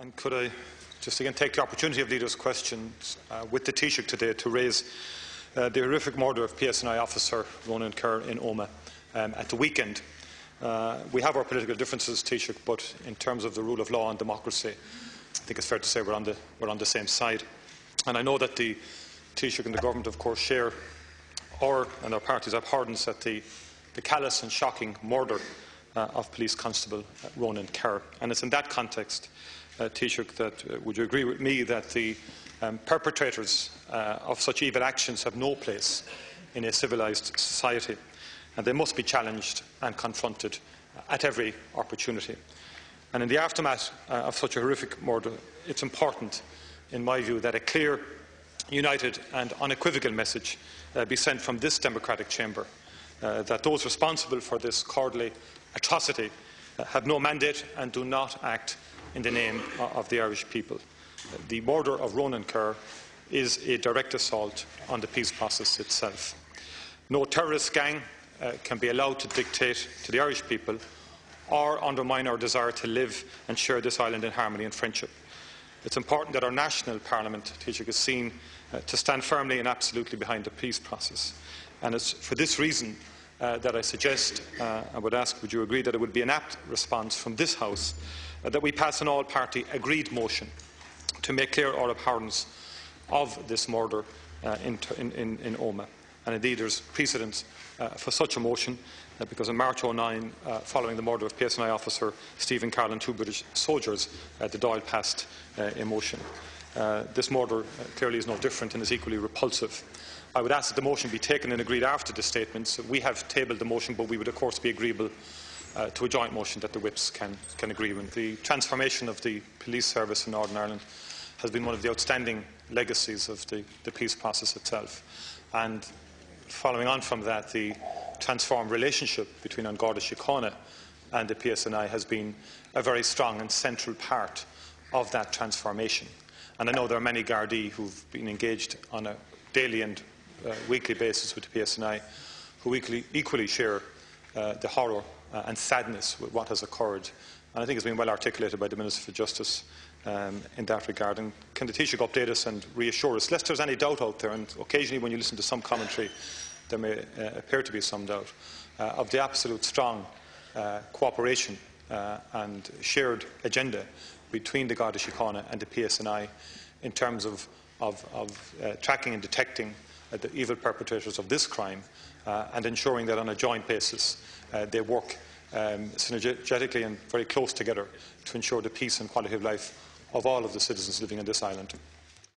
And could I just again take the opportunity of leaders' questions with the Taoiseach today to raise the horrific murder of PSNI officer Ronan Kerr in Omagh at the weekend. We have our political differences, Taoiseach, but in terms of the rule of law and democracy, I think it's fair to say we're on the same side. And I know that the Taoiseach and the Government, of course, share our and our party's abhorrence at the callous and shocking murder of Police Constable Ronan Kerr. And it's in that context, Taoiseach, that would you agree with me that the perpetrators of such evil actions have no place in a civilised society, and they must be challenged and confronted at every opportunity. And in the aftermath of such a horrific murder, it's important, in my view, that a clear, united and unequivocal message be sent from this democratic chamber that those responsible for this cowardly atrocity have no mandate and do not act in the name of the Irish people. The murder of Ronan Kerr is a direct assault on the peace process itself. No terrorist gang can be allowed to dictate to the Irish people or undermine our desire to live and share this island in harmony and friendship. It's important that our national parliament, Taoiseach, is seen to stand firmly and absolutely behind the peace process. And it's for this reason that I suggest, I would ask, would you agree that it would be an apt response from this House that we pass an all-party agreed motion to make clear our abhorrence of this murder in Omagh. And indeed there is precedent for such a motion because in March 2009, following the murder of PSNI officer Stephen Carroll and two British soldiers, the Dáil passed a motion. This murder clearly is no different and is equally repulsive. I would ask that the motion be taken and agreed after the statements. We have tabled the motion, but we would of course be agreeable to a joint motion that the whips can agree with. The transformation of the police service in Northern Ireland has been one of the outstanding legacies of the peace process itself. And following on from that, the transformed relationship between An Garda Síochána and the PSNI has been a very strong and central part of that transformation. And I know there are many Gardaí who have been engaged on a daily and weekly basis with the PSNI who equally share the horror and sadness with what has occurred. And I think it's been well articulated by the Minister for Justice in that regard. And can the Taoiseach update us and reassure us, lest there is any doubt out there, and occasionally when you listen to some commentary there may appear to be some doubt, of the absolute strong cooperation and shared agenda between the Garda Síochána and the PSNI in terms of tracking and detecting the evil perpetrators of this crime and ensuring that on a joint basis they work synergetically and very close together to ensure the peace and quality of life of all of the citizens living on this island.